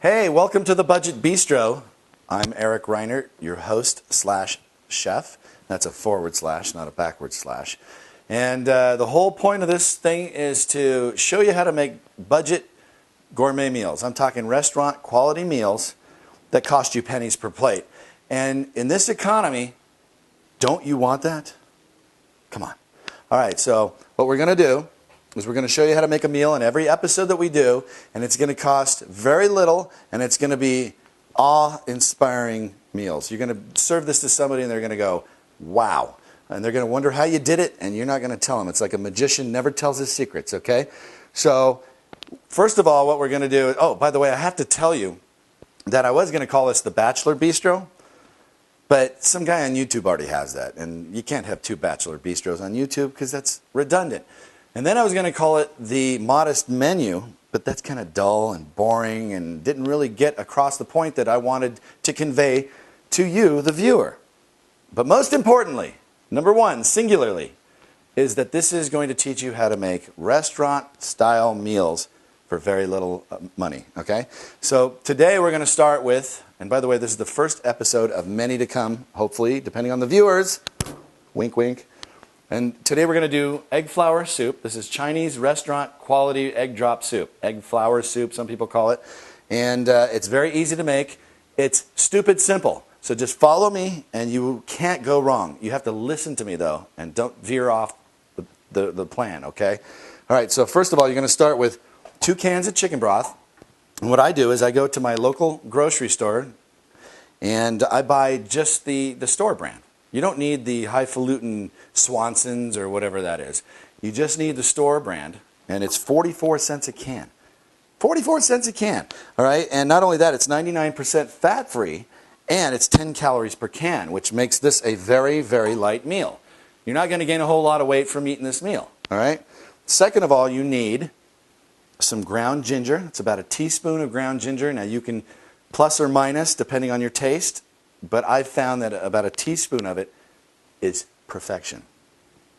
Hey, welcome to the Budget Bistro. I'm Eric Reinert, your host slash chef. That's a forward slash, not a backward slash. And the whole point of this thing is to show you how to make budget gourmet meals. I'm talking restaurant quality meals that cost you pennies per plate. And in this economy, don't you want that? Come on. All right, so what we're going to do is we're going to show you how to make a meal in every episode that we do, and it's going to cost very little, and it's going to be awe-inspiring meals. You're going to serve this to somebody, and they're going to go, wow. And they're going to wonder how you did it, and you're not going to tell them. It's like a magician never tells his secrets, okay? So first of all, what we're going to do, oh, by the way, I have to tell you that I was going to call this the Bachelor Bistro, but some guy on YouTube already has that, and you can't have two Bachelor Bistros on YouTube because that's redundant. And then I was going to call it the Modest Menu, but that's kind of dull and boring and didn't really get across the point that I wanted to convey to you, the viewer. But most importantly, number one, singularly, is that this is going to teach you how to make restaurant-style meals for very little money, okay? So today we're going to start with, and by the way, this is the first episode of many to come, hopefully, depending on the viewers. Wink, wink. And today we're going to do egg flour soup. This is Chinese restaurant quality egg drop soup. Egg flour soup, some people call it. And it's very easy to make. It's stupid simple. So just follow me and you can't go wrong. You have to listen to me though and don't veer off the plan, okay? All right, so first of all, you're going to start with 2 cans of chicken broth. And what I do is I go to my local grocery store and I buy just the store brand. You don't need the highfalutin Swanson's or whatever that is. You just need the store brand, and it's 44 cents a can. 44 cents a can, all right? And not only that, it's 99% fat-free, and it's 10 calories per can, which makes this a very, very light meal. You're not going to gain a whole lot of weight from eating this meal, all right? Second of all, you need some ground ginger. It's about a teaspoon of ground ginger. Now, you can plus or minus, depending on your taste, but I've found that about a teaspoon of it is perfection.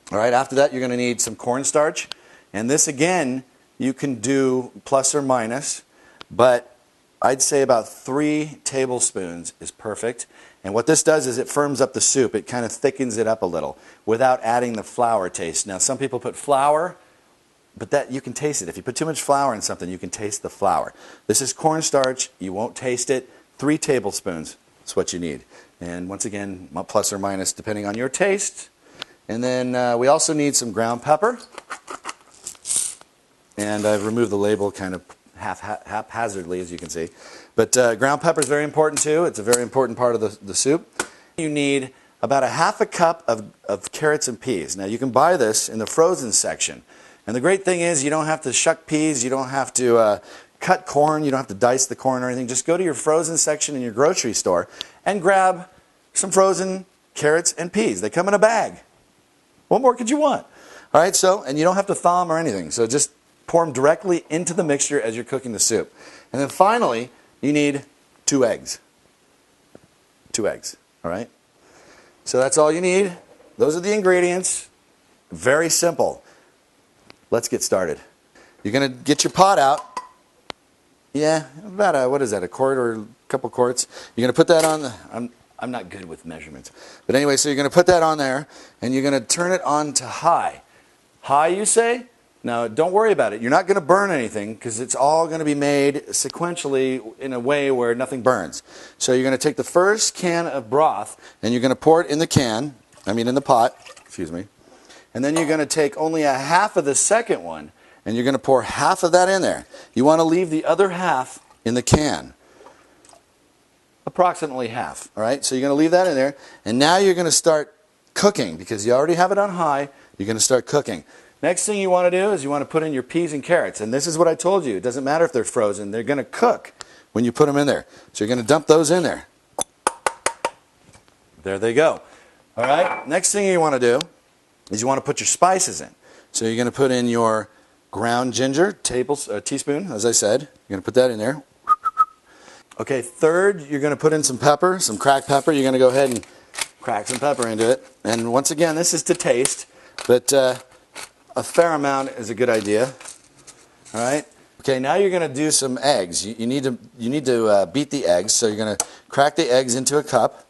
All right, after that, you're going to need some corn starch. And this, again, you can do plus or minus, but I'd say about 3 tablespoons is perfect. And what this does is it firms up the soup. It kind of thickens it up a little without adding the flour taste. Now, some people put flour, but that you can taste it. If you put too much flour in something, you can taste the flour. This is corn starch. You won't taste it. 3 tablespoons. That's what you need. And once again, plus or minus depending on your taste. And then we also need some ground pepper. And I've removed the label kind of haphazardly, as you can see. But ground pepper is very important too. It's a very important part of the soup. You need about a half a cup of carrots and peas. Now you can buy this in the frozen section. And the great thing is you don't have to shuck peas. You don't have to cut corn, you don't have to dice the corn or anything. Just go to your frozen section in your grocery store and grab some frozen carrots and peas. They come in a bag. What more could you want? All right, so, and you don't have to thaw them or anything. So just pour them directly into the mixture as you're cooking the soup. And then finally, you need 2 eggs. 2 eggs, all right? So that's all you need. Those are the ingredients. Very simple. Let's get started. You're going to get your pot out. Yeah, about a quart or a couple quarts. You're going to put that on the, I'm not good with measurements. But anyway, so you're going to put that on there, and you're going to turn it on to high. High, you say? Now, don't worry about it. You're not going to burn anything because it's all going to be made sequentially in a way where nothing burns. So you're going to take the first can of broth, and you're going to pour it in the can, in the pot, excuse me. And then you're going to take only a half of the second one, and you're going to pour half of that in there. You want to leave the other half in the can. Approximately half. All right? So you're going to leave that in there. And now you're going to start cooking because you already have it on high. You're going to start cooking. Next thing you want to do is you want to put in your peas and carrots. And this is what I told you. It doesn't matter if they're frozen. They're going to cook when you put them in there. So you're going to dump those in there. There they go. All right? Next thing you want to do is you want to put your spices in. So you're going to put in your ground ginger, teaspoon, as I said. You're going to put that in there. Okay, third, you're going to put in some pepper, some cracked pepper. You're going to go ahead and crack some pepper into it. And once again, this is to taste, but a fair amount is a good idea. All right? Okay, now you're going to do some eggs. You need to beat the eggs. So you're going to crack the eggs into a cup.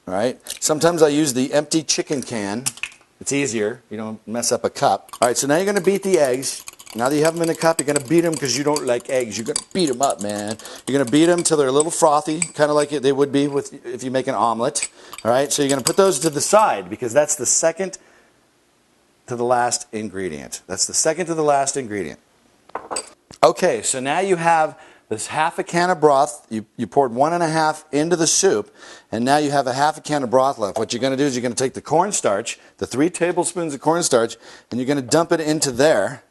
All right. Sometimes I use the empty chicken can. It's easier. You don't mess up a cup. All right, so now you're going to beat the eggs. Now that you have them in a cup, you're going to beat them because you don't like eggs. You're going to beat them up, man. You're going to beat them till they're a little frothy, kind of like they would be if you make an omelet. All right, so you're going to put those to the side because that's the second to the last ingredient. That's the second to the last ingredient. Okay, so now you have this half a can of broth. You poured 1.5 into the soup, and now you have a half a can of broth left. What you're going to do is you're going to take the cornstarch, the 3 tablespoons of cornstarch, and you're going to dump it into there,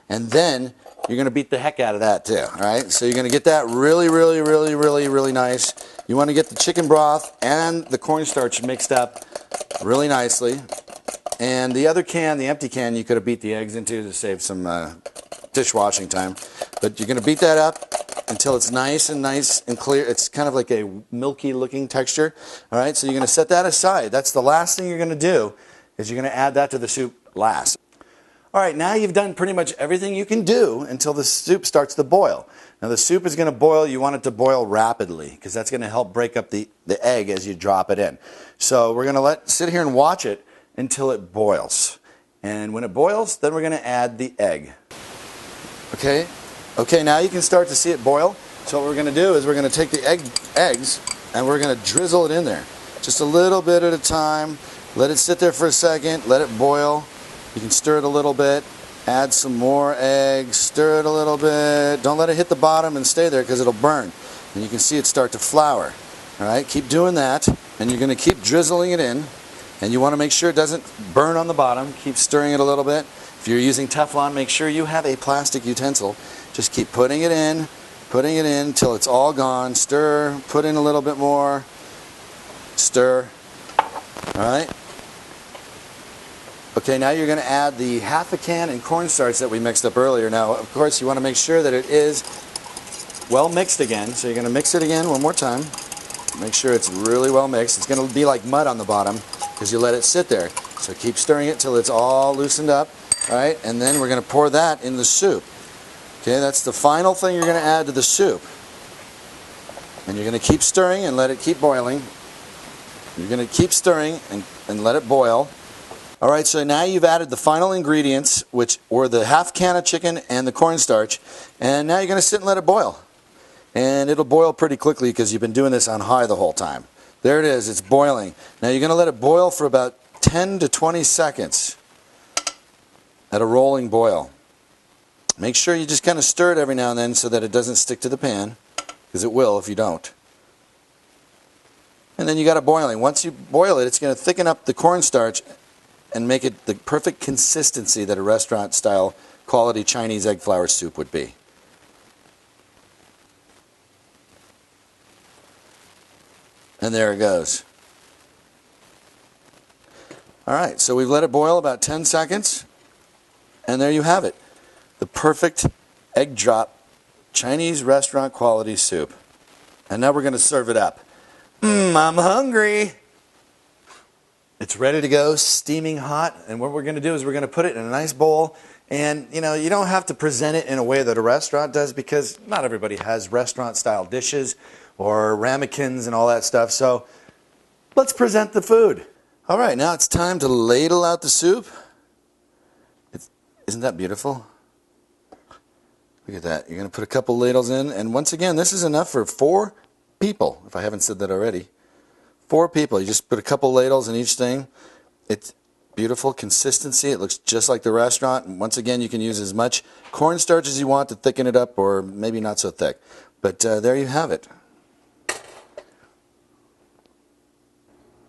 and then you're going to beat the heck out of that too. All right, so you're going to get that really, really, really, really, really nice. You want to get the chicken broth and the cornstarch mixed up really nicely. And the other can, the empty can, you could have beat the eggs into to save some dishwashing time. But you're going to beat that up until it's nice and clear. It's kind of like a milky looking texture. All right, so you're going to set that aside. That's the last thing you're going to do, is you're going to add that to the soup last. All right, now you've done pretty much everything you can do until the soup starts to boil. Now the soup is going to boil. You want it to boil rapidly because that's going to help break up the egg as you drop it in. So we're going to sit here and watch it until it boils. And when it boils, then we're going to add the egg. Okay, now you can start to see it boil. So what we're going to do is we're going to take the eggs and we're going to drizzle it in there. Just a little bit at a time. Let it sit there for a second. Let it boil. You can stir it a little bit. Add some more eggs. Stir it a little bit. Don't let it hit the bottom and stay there because it'll burn. And you can see it start to flour. All right, keep doing that. And you're going to keep drizzling it in. And you want to make sure it doesn't burn on the bottom. Keep stirring it a little bit. If you're using Teflon, make sure you have a plastic utensil. Just keep putting it in till it's all gone. Stir, put in a little bit more. Stir. All right. Okay, now you're going to add the half a can in cornstarch that we mixed up earlier. Now, of course, you want to make sure that it is well mixed again. So you're going to mix it again one more time. Make sure it's really well mixed. It's going to be like mud on the bottom because you let it sit there. So keep stirring it till it's all loosened up. All right, and then we're going to pour that in the soup. Okay, that's the final thing you're going to add to the soup. And you're going to keep stirring and let it keep boiling. You're going to keep stirring and let it boil. All right, so now you've added the final ingredients, which were the half can of chicken and the cornstarch. And now you're going to sit and let it boil. And it'll boil pretty quickly because you've been doing this on high the whole time. There it is, it's boiling. Now you're going to let it boil for about 10 to 20 seconds at a rolling boil. Make sure you just kind of stir it every now and then so that it doesn't stick to the pan, because it will if you don't. And then you got it boiling. Once you boil it, it's going to thicken up the cornstarch and make it the perfect consistency that a restaurant-style quality Chinese egg flour soup would be. And there it goes. All right, so we've let it boil about 10 seconds, and there you have it. The perfect egg drop Chinese restaurant quality soup. And now we're going to serve it up. I'm hungry. It's ready to go, steaming hot, and what we're going to do is we're going to put it in a nice bowl. And you know, you don't have to present it in a way that a restaurant does because not everybody has restaurant-style dishes or ramekins and all that stuff. So let's present the food. All right, now it's time to ladle out the soup. Isn't that beautiful? Look at that. You're going to put a couple ladles in, and once again, this is enough for 4 people, if I haven't said that already. 4 people. You just put a couple ladles in each thing. It's beautiful consistency. It looks just like the restaurant. And once again, you can use as much cornstarch as you want to thicken it up, or maybe not so thick. But there you have it.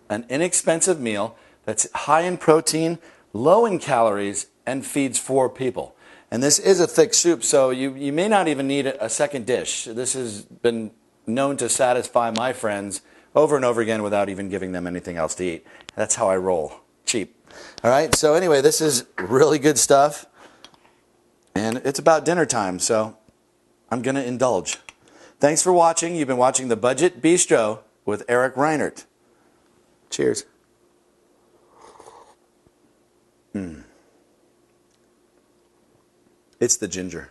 An inexpensive meal that's high in protein, low in calories, and feeds 4 people. And this is a thick soup, so you may not even need a second dish. This has been known to satisfy my friends over and over again without even giving them anything else to eat. That's how I roll. Cheap. All right, so anyway, this is really good stuff. And it's about dinner time, so I'm going to indulge. Thanks for watching. You've been watching The Budget Bistro with Eric Reinert. Cheers. It's the ginger.